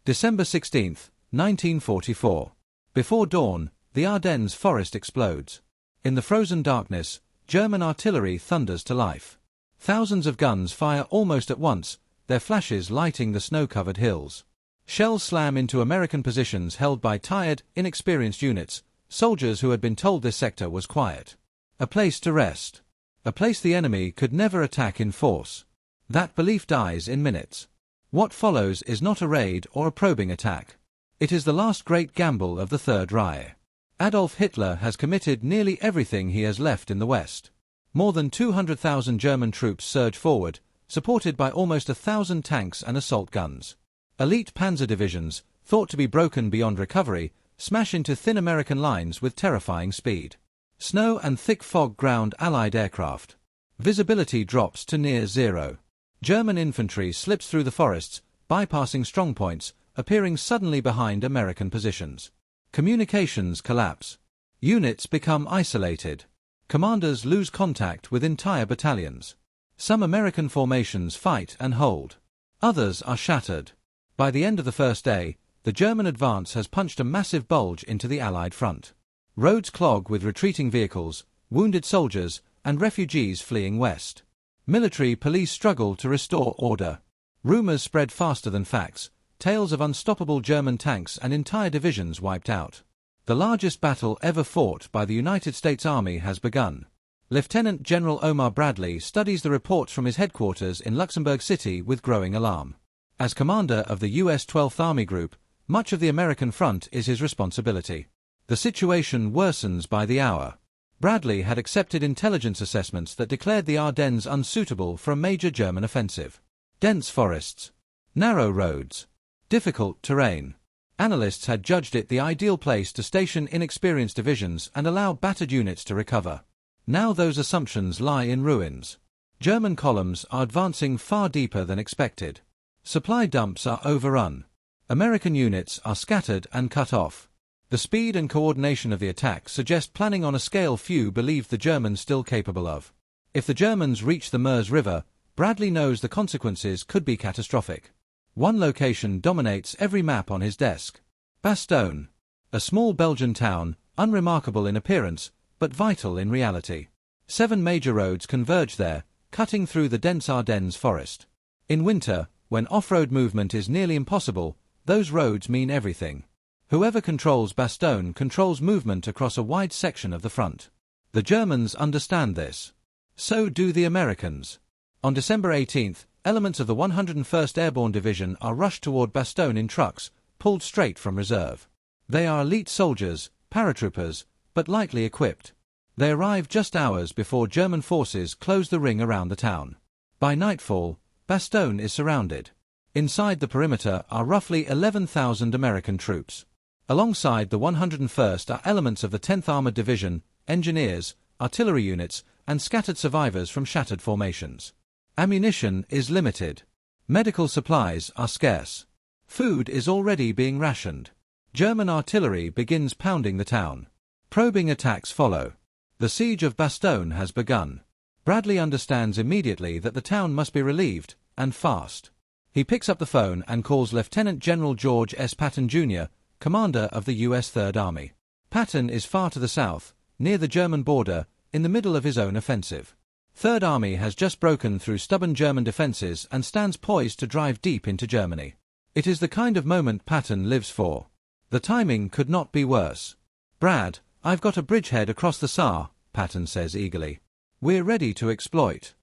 December 16, 1944. Before dawn, the Ardennes forest explodes. In the frozen darkness, German artillery thunders to life. Thousands of guns fire almost at once, their flashes lighting the snow-covered hills. Shells slam into American positions held by tired, inexperienced units, soldiers who had been told this sector was quiet. A place to rest. A place the enemy could never attack in force. That belief dies in minutes. What follows is not a raid or a probing attack. It is the last great gamble of the Third Reich. Adolf Hitler has committed nearly everything he has left in the West. More than 200,000 German troops surge forward, supported by almost 1,000 tanks and assault guns. Elite panzer divisions, thought to be broken beyond recovery, smash into thin American lines with terrifying speed. Snow and thick fog ground Allied aircraft. Visibility drops to near zero. German infantry slips through the forests, bypassing strongpoints, appearing suddenly behind American positions. Communications collapse. Units become isolated. Commanders lose contact with entire battalions. Some American formations fight and hold. Others are shattered. By the end of the first day, the German advance has punched a massive bulge into the Allied front. Roads clog with retreating vehicles, wounded soldiers, and refugees fleeing west. Military police struggle to restore order. Rumors spread faster than facts, tales of unstoppable German tanks and entire divisions wiped out. The largest battle ever fought by the United States Army has begun. Lieutenant General Omar Bradley studies the reports from his headquarters in Luxembourg City with growing alarm. As commander of the U.S. 12th Army Group, much of the American front is his responsibility. The situation worsens by the hour. Bradley had accepted intelligence assessments that declared the Ardennes unsuitable for a major German offensive. Dense forests. Narrow roads. Difficult terrain. Analysts had judged it the ideal place to station inexperienced divisions and allow battered units to recover. Now those assumptions lie in ruins. German columns are advancing far deeper than expected. Supply dumps are overrun. American units are scattered and cut off. The speed and coordination of the attack suggest planning on a scale few believed the Germans still capable of. If the Germans reach the Meuse River, Bradley knows the consequences could be catastrophic. One location dominates every map on his desk. Bastogne. A small Belgian town, unremarkable in appearance, but vital in reality. 7 major roads converge there, cutting through the dense Ardennes forest. In winter, when off-road movement is nearly impossible, those roads mean everything. Whoever controls Bastogne controls movement across a wide section of the front. The Germans understand this. So do the Americans. On December 18th, elements of the 101st Airborne Division are rushed toward Bastogne in trucks, pulled straight from reserve. They are elite soldiers, paratroopers, but lightly equipped. They arrive just hours before German forces close the ring around the town. By nightfall, Bastogne is surrounded. Inside the perimeter are roughly 11,000 American troops. Alongside the 101st are elements of the 10th Armored Division, engineers, artillery units, and scattered survivors from shattered formations. Ammunition is limited. Medical supplies are scarce. Food is already being rationed. German artillery begins pounding the town. Probing attacks follow. The siege of Bastogne has begun. Bradley understands immediately that the town must be relieved, and fast. He picks up the phone and calls Lieutenant General George S. Patton, Jr., commander of the U.S. Third Army. Patton is far to the south, near the German border, in the middle of his own offensive. Third Army has just broken through stubborn German defenses and stands poised to drive deep into Germany. It is the kind of moment Patton lives for. The timing could not be worse. "Brad, I've got a bridgehead across the Saar," Patton says eagerly. "We're ready to exploit."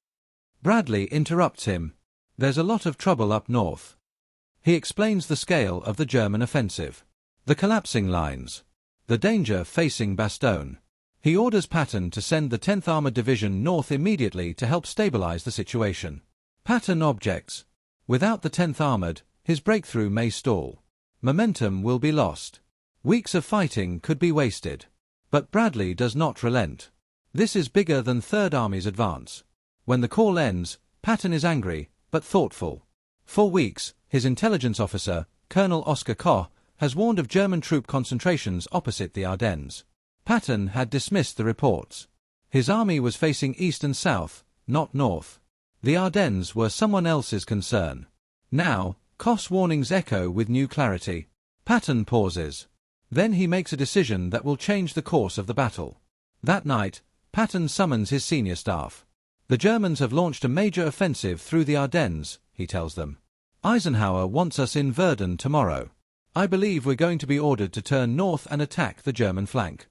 Bradley interrupts him. "There's a lot of trouble up north." He explains the scale of the German offensive. The collapsing lines. The danger facing Bastogne. He orders Patton to send the 10th Armored Division north immediately to help stabilize the situation. Patton objects. Without the 10th Armored, his breakthrough may stall. Momentum will be lost. Weeks of fighting could be wasted. But Bradley does not relent. This is bigger than Third Army's advance. When the call ends, Patton is angry, but thoughtful. For weeks, his intelligence officer, Colonel Oskar Koch, has warned of German troop concentrations opposite the Ardennes. Patton had dismissed the reports. His army was facing east and south, not north. The Ardennes were someone else's concern. Now, Koss warnings echo with new clarity. Patton pauses. Then he makes a decision that will change the course of the battle. That night, Patton summons his senior staff. The Germans have launched a major offensive through the Ardennes, he tells them. Eisenhower wants us in Verdun tomorrow. I believe we're going to be ordered to turn north and attack the German flank.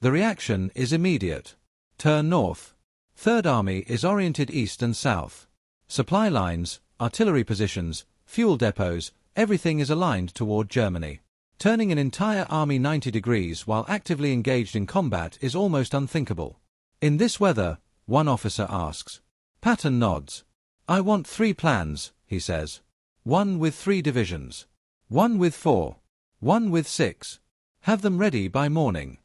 The reaction is immediate. Turn north. Third Army is oriented east and south. Supply lines, artillery positions, fuel depots, everything is aligned toward Germany. Turning an entire army 90 degrees while actively engaged in combat is almost unthinkable. In this weather, one officer asks. Patton nods. I want 3 plans, he says. 1 with 3 divisions. 1 with 4. 1 with 6. Have them ready by morning.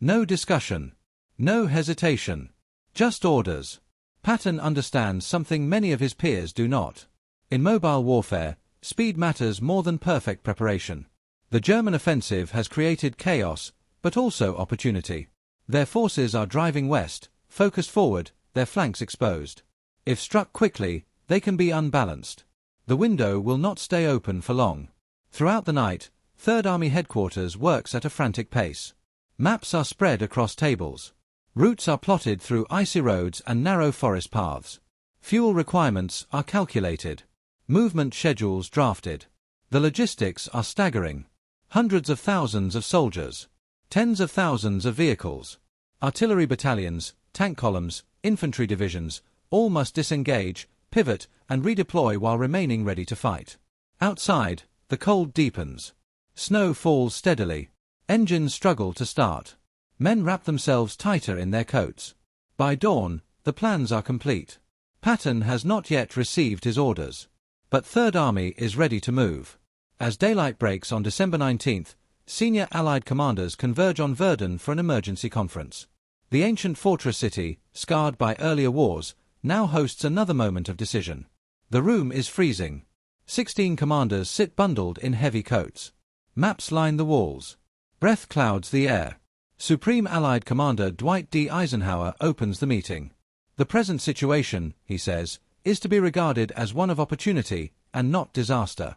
No discussion. No hesitation. Just orders. Patton understands something many of his peers do not. In mobile warfare, speed matters more than perfect preparation. The German offensive has created chaos, but also opportunity. Their forces are driving west, focused forward, their flanks exposed. If struck quickly, they can be unbalanced. The window will not stay open for long. Throughout the night, Third Army headquarters works at a frantic pace. Maps are spread across tables. Routes are plotted through icy roads and narrow forest paths. Fuel requirements are calculated. Movement schedules drafted. The logistics are staggering. Hundreds of thousands of soldiers. Tens of thousands of vehicles. Artillery battalions, tank columns, infantry divisions, all must disengage, pivot, and redeploy while remaining ready to fight. Outside, the cold deepens. Snow falls steadily. Engines struggle to start. Men wrap themselves tighter in their coats. By dawn, the plans are complete. Patton has not yet received his orders. But Third Army is ready to move. As daylight breaks on December 19th, senior Allied commanders converge on Verdun for an emergency conference. The ancient fortress city, scarred by earlier wars, now hosts another moment of decision. The room is freezing. 16 commanders sit bundled in heavy coats. Maps line the walls. Breath clouds the air. Supreme Allied Commander Dwight D. Eisenhower opens the meeting. The present situation, he says, is to be regarded as one of opportunity and not disaster.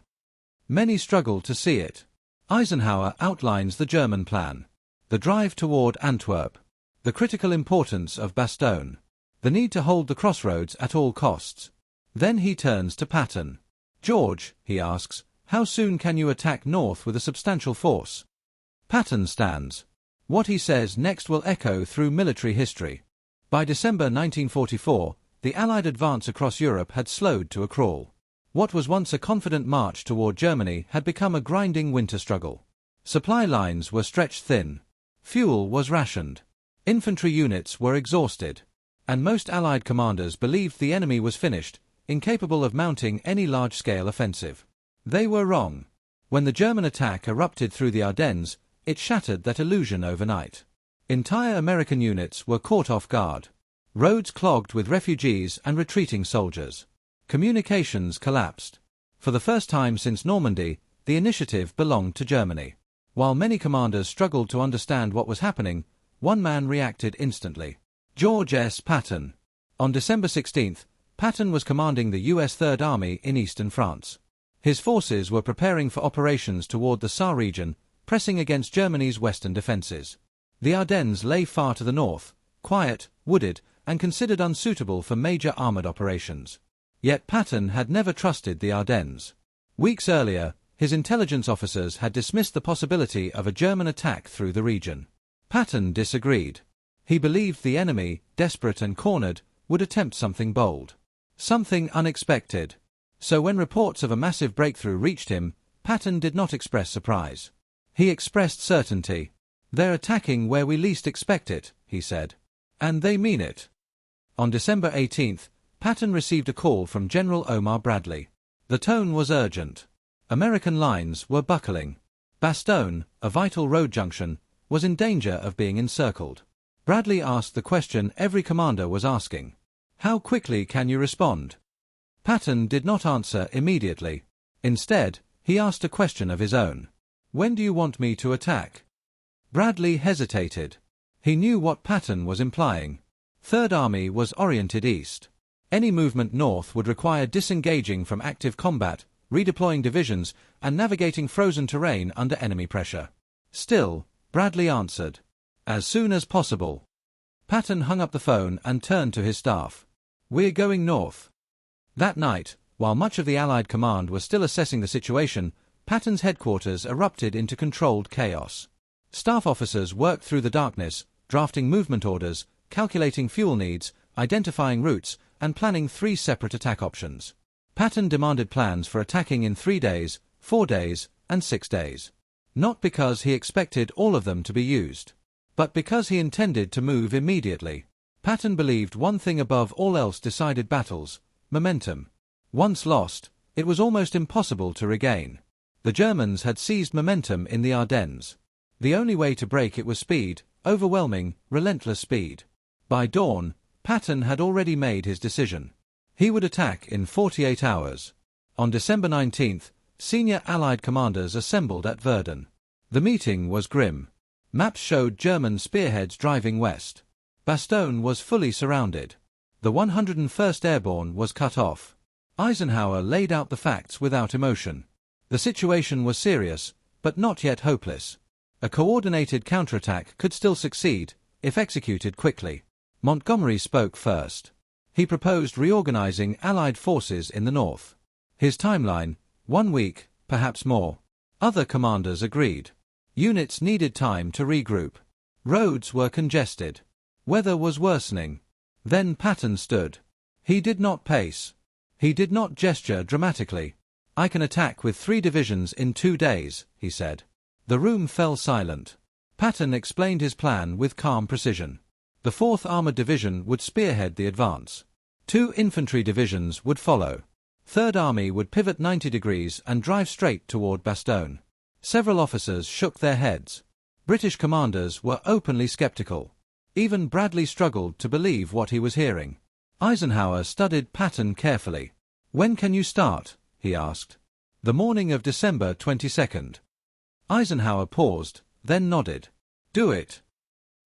Many struggle to see it. Eisenhower outlines the German plan. The drive toward Antwerp. The critical importance of Bastogne. The need to hold the crossroads at all costs. Then he turns to Patton. George, he asks, how soon can you attack north with a substantial force? Patton stands. What he says next will echo through military history. By December 1944, the Allied advance across Europe had slowed to a crawl. What was once a confident march toward Germany had become a grinding winter struggle. Supply lines were stretched thin. Fuel was rationed. Infantry units were exhausted. And most Allied commanders believed the enemy was finished, incapable of mounting any large-scale offensive. They were wrong. When the German attack erupted through the Ardennes, it shattered that illusion overnight. Entire American units were caught off guard. Roads clogged with refugees and retreating soldiers. Communications collapsed. For the first time since Normandy, the initiative belonged to Germany. While many commanders struggled to understand what was happening, one man reacted instantly. George S. Patton. On December 16th, Patton was commanding the U.S. Third Army in eastern France. His forces were preparing for operations toward the Saar region, pressing against Germany's western defenses. The Ardennes lay far to the north, quiet, wooded, and considered unsuitable for major armored operations. Yet Patton had never trusted the Ardennes. Weeks earlier, his intelligence officers had dismissed the possibility of a German attack through the region. Patton disagreed. He believed the enemy, desperate and cornered, would attempt something bold. Something unexpected. So when reports of a massive breakthrough reached him, Patton did not express surprise. He expressed certainty. They're attacking where we least expect it, he said. And they mean it. On December 18th, Patton received a call from General Omar Bradley. The tone was urgent. American lines were buckling. Bastogne, a vital road junction, was in danger of being encircled. Bradley asked the question every commander was asking. How quickly can you respond? Patton did not answer immediately. Instead, he asked a question of his own. When do you want me to attack? Bradley hesitated. He knew what Patton was implying. Third Army was oriented east. Any movement north would require disengaging from active combat, redeploying divisions, and navigating frozen terrain under enemy pressure. Still, Bradley answered, "As soon as possible." Patton hung up the phone and turned to his staff. "We're going north." That night, while much of the Allied command was still assessing the situation, Patton's headquarters erupted into controlled chaos. Staff officers worked through the darkness, drafting movement orders, calculating fuel needs, identifying routes, and planning 3 separate attack options. Patton demanded plans for attacking in 3 days, 4 days, and 6 days. Not because he expected all of them to be used, but because he intended to move immediately. Patton believed one thing above all else decided battles: momentum. Once lost, it was almost impossible to regain. The Germans had seized momentum in the Ardennes. The only way to break it was speed, overwhelming, relentless speed. By dawn, Patton had already made his decision. He would attack in 48 hours. On December 19th, senior Allied commanders assembled at Verdun. The meeting was grim. Maps showed German spearheads driving west. Bastogne was fully surrounded. The 101st Airborne was cut off. Eisenhower laid out the facts without emotion. The situation was serious, but not yet hopeless. A coordinated counterattack could still succeed, if executed quickly. Montgomery spoke first. He proposed reorganizing Allied forces in the north. His timeline: 1 week, perhaps more. Other commanders agreed. Units needed time to regroup. Roads were congested. Weather was worsening. Then Patton stood. He did not pace. He did not gesture dramatically. "I can attack with 3 divisions in 2 days," he said. The room fell silent. Patton explained his plan with calm precision. The 4th Armored Division would spearhead the advance. 2 infantry divisions would follow. 3rd Army would pivot 90 degrees and drive straight toward Bastogne. Several officers shook their heads. British commanders were openly skeptical. Even Bradley struggled to believe what he was hearing. Eisenhower studied Patton carefully. "When can you start?" he asked. "The morning of December 22nd. Eisenhower paused, then nodded. "Do it."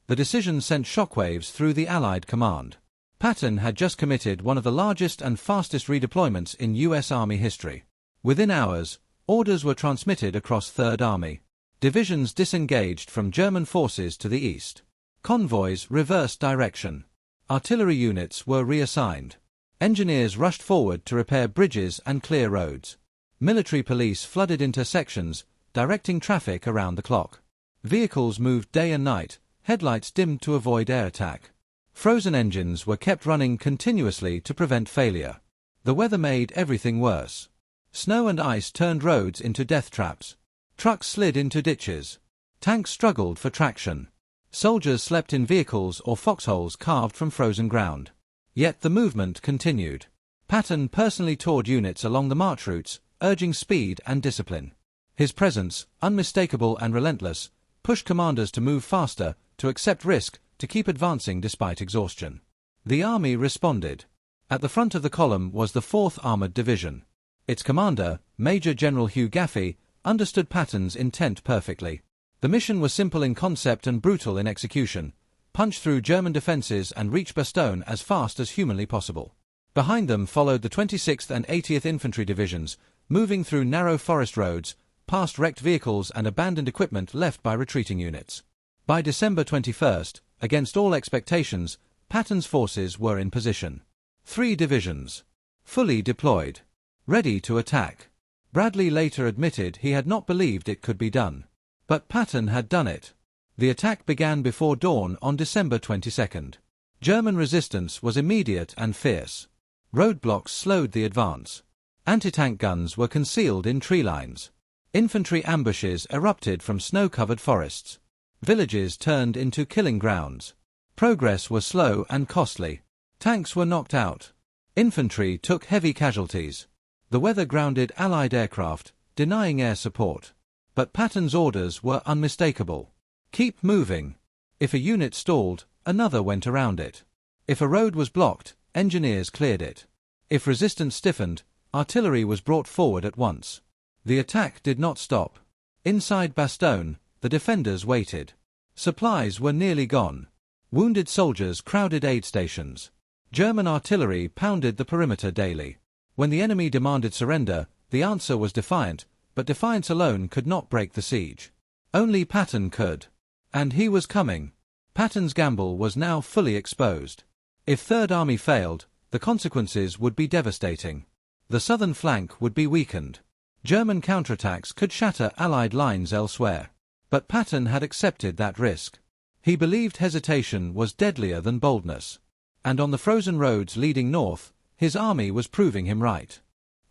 The decision sent shockwaves through the Allied command. Patton had just committed one of the largest and fastest redeployments in U.S. Army history. Within hours, orders were transmitted across 3rd Army. Divisions disengaged from German forces to the east. Convoys reversed direction. Artillery units were reassigned. Engineers rushed forward to repair bridges and clear roads. Military police flooded intersections, directing traffic around the clock. Vehicles moved day and night, headlights dimmed to avoid air attack. Frozen engines were kept running continuously to prevent failure. The weather made everything worse. Snow and ice turned roads into death traps. Trucks slid into ditches. Tanks struggled for traction. Soldiers slept in vehicles or foxholes carved from frozen ground. Yet the movement continued. Patton personally toured units along the march routes, urging speed and discipline. His presence, unmistakable and relentless, pushed commanders to move faster, to accept risk, to keep advancing despite exhaustion. The army responded. At the front of the column was the 4th Armored Division. Its commander, Major General Hugh Gaffey, understood Patton's intent perfectly. The mission was simple in concept and brutal in execution: punch through German defenses and reach Bastogne as fast as humanly possible. Behind them followed the 26th and 80th Infantry Divisions, moving through narrow forest roads, past wrecked vehicles and abandoned equipment left by retreating units. By December 21st, against all expectations, Patton's forces were in position. 3 divisions. Fully deployed. Ready to attack. Bradley later admitted he had not believed it could be done. But Patton had done it. The attack began before dawn on December 22nd. German resistance was immediate and fierce. Roadblocks slowed the advance. Anti-tank guns were concealed in tree lines. Infantry ambushes erupted from snow-covered forests. Villages turned into killing grounds. Progress was slow and costly. Tanks were knocked out. Infantry took heavy casualties. The weather grounded Allied aircraft, denying air support. But Patton's orders were unmistakable. Keep moving. If a unit stalled, another went around it. If a road was blocked, engineers cleared it. If resistance stiffened, artillery was brought forward at once. The attack did not stop. Inside Bastogne, the defenders waited. Supplies were nearly gone. Wounded soldiers crowded aid stations. German artillery pounded the perimeter daily. When the enemy demanded surrender, The answer was defiant, but defiance alone could not break the siege. Only Patton could. And he was coming. Patton's gamble was now fully exposed. If Third Army failed, the consequences would be devastating. The southern flank would be weakened. German counterattacks could shatter Allied lines elsewhere. But Patton had accepted that risk. He believed hesitation was deadlier than boldness. And on the frozen roads leading north, his army was proving him right.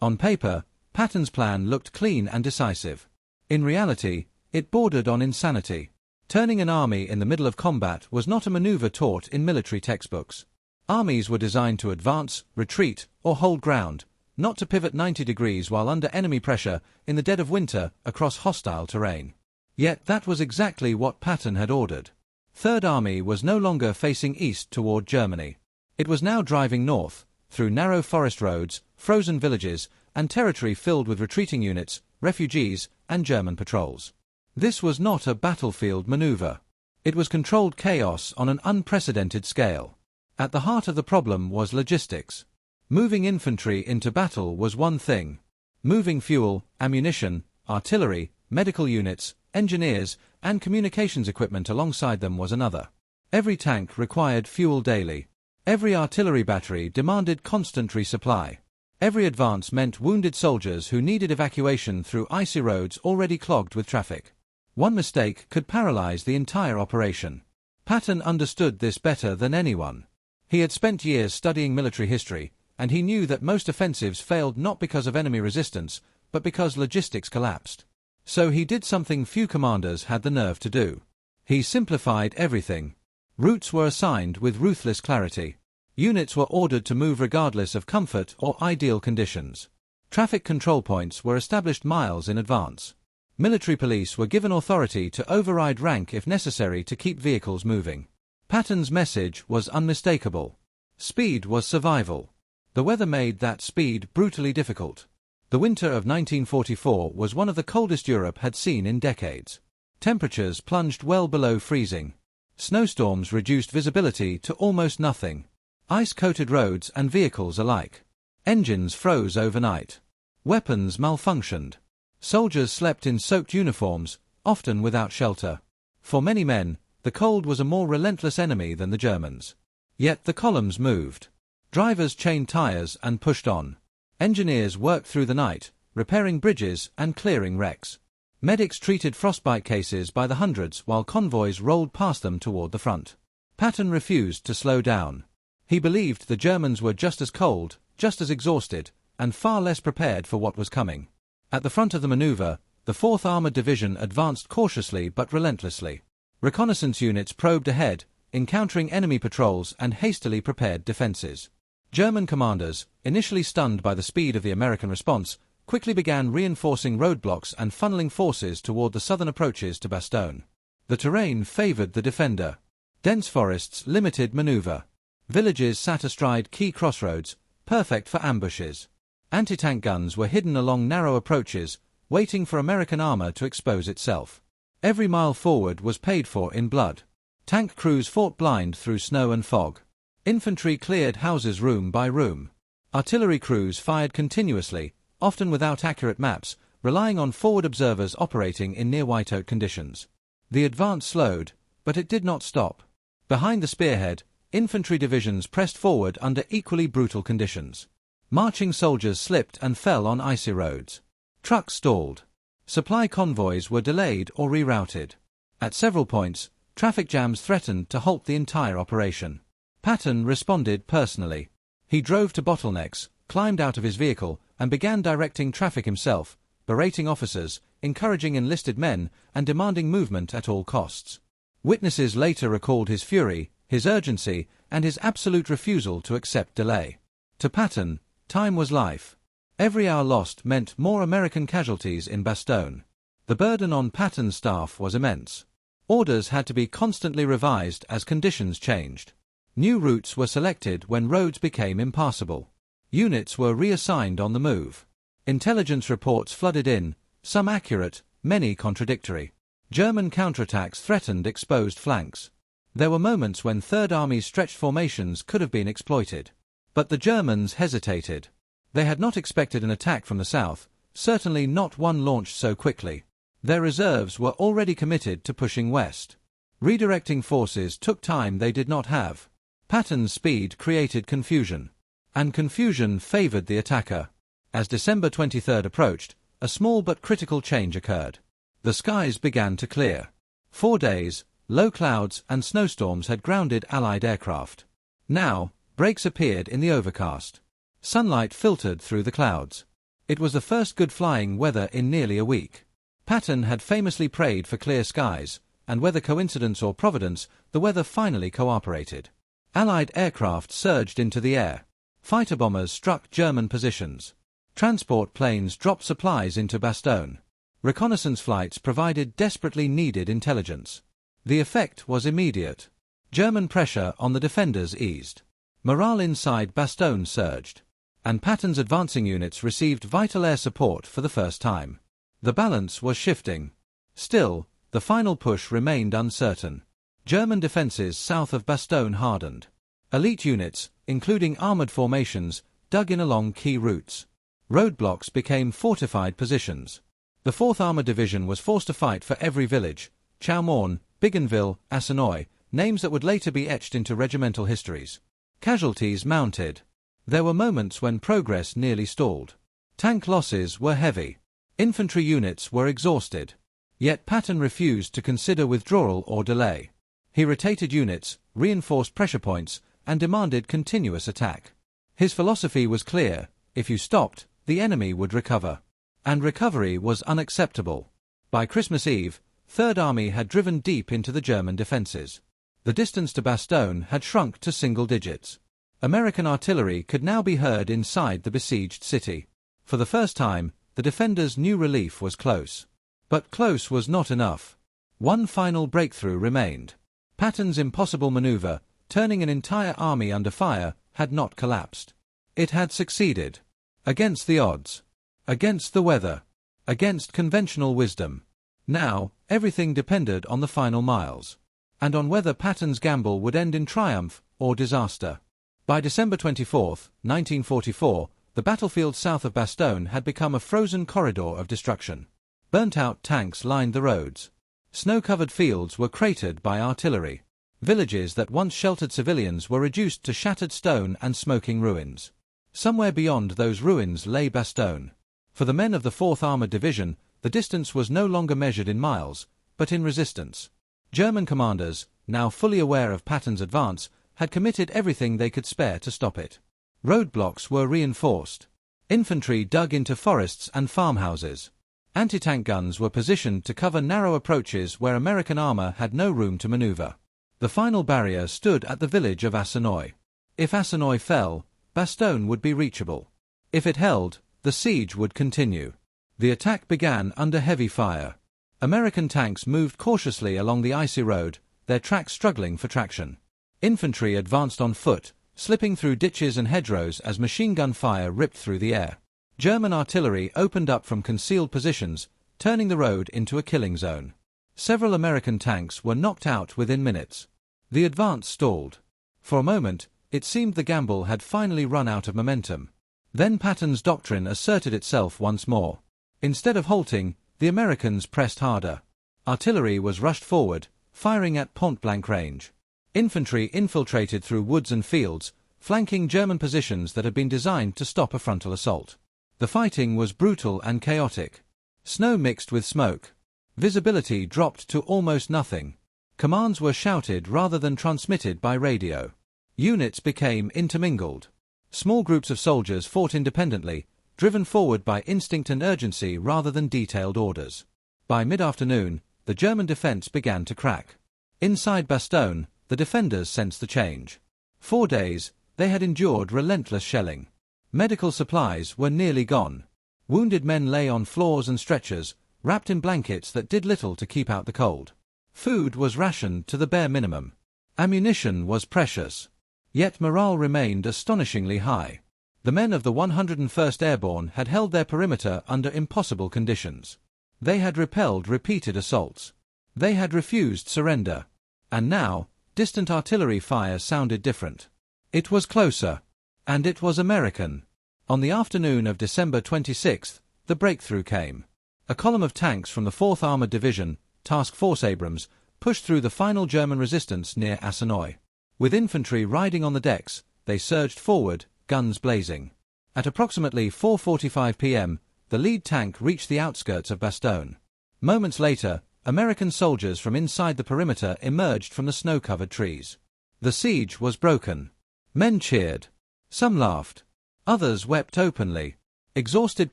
On paper, Patton's plan looked clean and decisive. In reality, it bordered on insanity. Turning an army in the middle of combat was not a maneuver taught in military textbooks. Armies were designed to advance, retreat, or hold ground, not to pivot 90 degrees while under enemy pressure in the dead of winter across hostile terrain. Yet that was exactly what Patton had ordered. Third Army was no longer facing east toward Germany. It was now driving north, through narrow forest roads, frozen villages, and territory filled with retreating units, refugees, and German patrols. This was not a battlefield maneuver. It was controlled chaos on an unprecedented scale. At the heart of the problem was logistics. Moving infantry into battle was one thing. Moving fuel, ammunition, artillery, medical units, engineers, and communications equipment alongside them was another. Every tank required fuel daily. Every artillery battery demanded constant resupply. Every advance meant wounded soldiers who needed evacuation through icy roads already clogged with traffic. One mistake could paralyze the entire operation. Patton understood this better than anyone. He had spent years studying military history, and he knew that most offensives failed not because of enemy resistance, but because logistics collapsed. So he did something few commanders had the nerve to do. He simplified everything. Routes were assigned with ruthless clarity. Units were ordered to move regardless of comfort or ideal conditions. Traffic control points were established miles in advance. Military police were given authority to override rank if necessary to keep vehicles moving. Patton's message was unmistakable. Speed was survival. The weather made that speed brutally difficult. The winter of 1944 was one of the coldest Europe had seen in decades. Temperatures plunged well below freezing. Snowstorms reduced visibility to almost nothing. Ice-coated roads and vehicles alike. Engines froze overnight. Weapons malfunctioned. Soldiers slept in soaked uniforms, often without shelter. For many men, the cold was a more relentless enemy than the Germans. Yet the columns moved. Drivers chained tires and pushed on. Engineers worked through the night, repairing bridges and clearing wrecks. Medics treated frostbite cases by the hundreds while convoys rolled past them toward the front. Patton refused to slow down. He believed the Germans were just as cold, just as exhausted, and far less prepared for what was coming. At the front of the maneuver, the 4th Armored Division advanced cautiously but relentlessly. Reconnaissance units probed ahead, encountering enemy patrols and hastily prepared defenses. German commanders, initially stunned by the speed of the American response, quickly began reinforcing roadblocks and funneling forces toward the southern approaches to Bastogne. The terrain favored the defender. Dense forests limited maneuver. Villages sat astride key crossroads, perfect for ambushes. Anti-tank guns were hidden along narrow approaches, waiting for American armor to expose itself. Every mile forward was paid for in blood. Tank crews fought blind through snow and fog. Infantry cleared houses room by room. Artillery crews fired continuously, often without accurate maps, relying on forward observers operating in near whiteout conditions. The advance slowed, but it did not stop. Behind the spearhead, infantry divisions pressed forward under equally brutal conditions. Marching soldiers slipped and fell on icy roads. Trucks stalled. Supply convoys were delayed or rerouted. At several points, traffic jams threatened to halt the entire operation. Patton responded personally. He drove to bottlenecks, climbed out of his vehicle, and began directing traffic himself, berating officers, encouraging enlisted men, and demanding movement at all costs. Witnesses later recalled his fury, his urgency, and his absolute refusal to accept delay. To Patton, time was life. Every hour lost meant more American casualties in Bastogne. The burden on Patton's staff was immense. Orders had to be constantly revised as conditions changed. New routes were selected when roads became impassable. Units were reassigned on the move. Intelligence reports flooded in, some accurate, many contradictory. German counterattacks threatened exposed flanks. There were moments when Third Army's stretched formations could have been exploited. But the Germans hesitated. They had not expected an attack from the south, certainly not one launched so quickly. Their reserves were already committed to pushing west. Redirecting forces took time they did not have. Patton's speed created confusion. And confusion favored the attacker. As December 23 approached, a small but critical change occurred. The skies began to clear. 4 days, low clouds and snowstorms had grounded Allied aircraft. Now, breaks appeared in the overcast. Sunlight filtered through the clouds. It was the first good flying weather in nearly a week. Patton had famously prayed for clear skies, and whether coincidence or providence, the weather finally cooperated. Allied aircraft surged into the air. Fighter bombers struck German positions. Transport planes dropped supplies into Bastogne. Reconnaissance flights provided desperately needed intelligence. The effect was immediate. German pressure on the defenders eased. Morale inside Bastogne surged. And Patton's advancing units received vital air support for the first time. The balance was shifting. Still, the final push remained uncertain. German defenses south of Bastogne hardened. Elite units, including armored formations, dug in along key routes. Roadblocks became fortified positions. The 4th Armored Division was forced to fight for every village, Chaumorne, Bougainville, Eisenhower, names that would later be etched into regimental histories. Casualties mounted. There were moments when progress nearly stalled. Tank losses were heavy. Infantry units were exhausted. Yet Patton refused to consider withdrawal or delay. He rotated units, reinforced pressure points, and demanded continuous attack. His philosophy was clear: if you stopped, the enemy would recover. And recovery was unacceptable. By Christmas Eve, 3rd Army had driven deep into the German defenses. The distance to Bastogne had shrunk to single digits. American artillery could now be heard inside the besieged city. For the first time, the defenders knew relief was close. But close was not enough. One final breakthrough remained. Patton's impossible maneuver, turning an entire army under fire, had not collapsed. It had succeeded. Against the odds. Against the weather. Against conventional wisdom. Now, everything depended on the final miles. And on whether Patton's gamble would end in triumph or disaster. By December 24, 1944, the battlefield south of Bastogne had become a frozen corridor of destruction. Burnt-out tanks lined the roads. Snow-covered fields were cratered by artillery. Villages that once sheltered civilians were reduced to shattered stone and smoking ruins. Somewhere beyond those ruins lay Bastogne. For the men of the 4th Armored Division, the distance was no longer measured in miles, but in resistance. German commanders, now fully aware of Patton's advance, had committed everything they could spare to stop it. Roadblocks were reinforced. Infantry dug into forests and farmhouses. Anti-tank guns were positioned to cover narrow approaches where American armor had no room to maneuver. The final barrier stood at the village of Eisenhower. If Eisenhower fell, Bastogne would be reachable. If it held, the siege would continue. The attack began under heavy fire. American tanks moved cautiously along the icy road, their tracks struggling for traction. Infantry advanced on foot, slipping through ditches and hedgerows as machine gun fire ripped through the air. German artillery opened up from concealed positions, turning the road into a killing zone. Several American tanks were knocked out within minutes. The advance stalled. For a moment, it seemed the gamble had finally run out of momentum. Then Patton's doctrine asserted itself once more. Instead of halting, the Americans pressed harder. Artillery was rushed forward, firing at point-blank range. Infantry infiltrated through woods and fields, flanking German positions that had been designed to stop a frontal assault. The fighting was brutal and chaotic. Snow mixed with smoke. Visibility dropped to almost nothing. Commands were shouted rather than transmitted by radio. Units became intermingled. Small groups of soldiers fought independently, driven forward by instinct and urgency rather than detailed orders. By mid-afternoon, the German defense began to crack. Inside Bastogne, the defenders sensed the change. 4 days, they had endured relentless shelling. Medical supplies were nearly gone. Wounded men lay on floors and stretchers, wrapped in blankets that did little to keep out the cold. Food was rationed to the bare minimum. Ammunition was precious. Yet morale remained astonishingly high. The men of the 101st Airborne had held their perimeter under impossible conditions. They had repelled repeated assaults. They had refused surrender. And now, distant artillery fire sounded different. It was closer. And it was American. On the afternoon of December 26, the breakthrough came. A column of tanks from the 4th Armored Division, Task Force Abrams, pushed through the final German resistance near Bastogne. With infantry riding on the decks, they surged forward, guns blazing. At approximately 4:45 p.m., the lead tank reached the outskirts of Bastogne. Moments later, American soldiers from inside the perimeter emerged from the snow-covered trees. The siege was broken. Men cheered. Some laughed. Others wept openly. Exhausted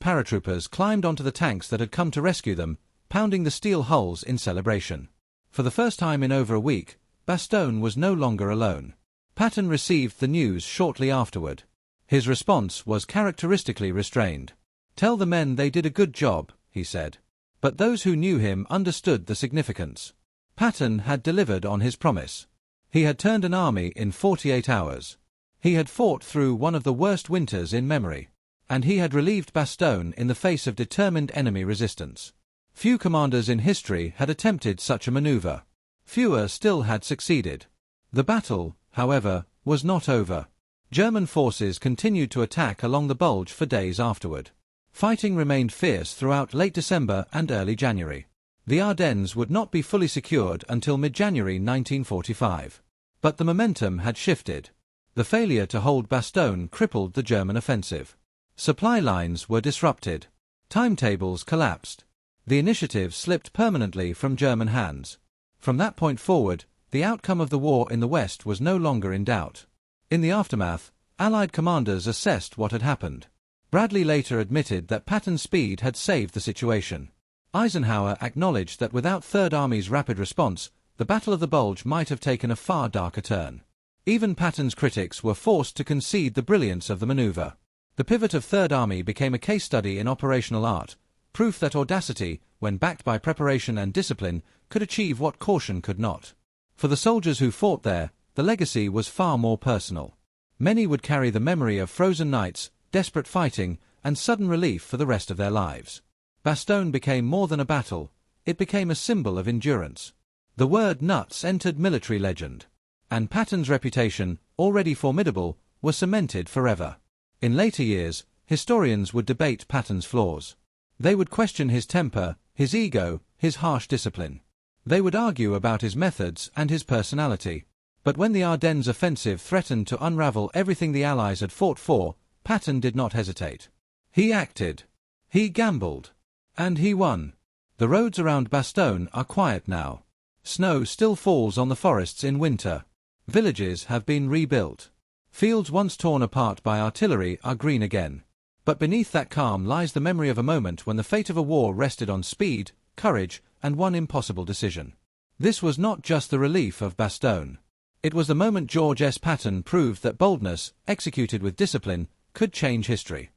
paratroopers climbed onto the tanks that had come to rescue them, pounding the steel hulls in celebration. For the first time in over a week, Bastogne was no longer alone. Patton received the news shortly afterward. His response was characteristically restrained. "Tell the men they did a good job," he said. But those who knew him understood the significance. Patton had delivered on his promise. He had turned an army in 48 hours. He had fought through one of the worst winters in memory. And he had relieved Bastogne in the face of determined enemy resistance. Few commanders in history had attempted such a maneuver. Fewer still had succeeded. The battle, however, was not over. German forces continued to attack along the Bulge for days afterward. Fighting remained fierce throughout late December and early January. The Ardennes would not be fully secured until mid-January 1945. But the momentum had shifted. The failure to hold Bastogne crippled the German offensive. Supply lines were disrupted. Timetables collapsed. The initiative slipped permanently from German hands. From that point forward, the outcome of the war in the West was no longer in doubt. In the aftermath, Allied commanders assessed what had happened. Bradley later admitted that Patton's speed had saved the situation. Eisenhower acknowledged that without Third Army's rapid response, the Battle of the Bulge might have taken a far darker turn. Even Patton's critics were forced to concede the brilliance of the maneuver. The pivot of Third Army became a case study in operational art, proof that audacity, when backed by preparation and discipline, could achieve what caution could not. For the soldiers who fought there, the legacy was far more personal. Many would carry the memory of frozen nights, desperate fighting, and sudden relief for the rest of their lives. Bastogne became more than a battle, it became a symbol of endurance. The word nuts entered military legend. And Patton's reputation, already formidable, was cemented forever. In later years, historians would debate Patton's flaws. They would question his temper, his ego, his harsh discipline. They would argue about his methods and his personality. But when the Ardennes offensive threatened to unravel everything the Allies had fought for, Patton did not hesitate. He acted. He gambled. And he won. The roads around Bastogne are quiet now. Snow still falls on the forests in winter. Villages have been rebuilt. Fields once torn apart by artillery are green again. But beneath that calm lies the memory of a moment when the fate of a war rested on speed, courage, and one impossible decision. This was not just the relief of Bastogne. It was the moment George S. Patton proved that boldness, executed with discipline, could change history.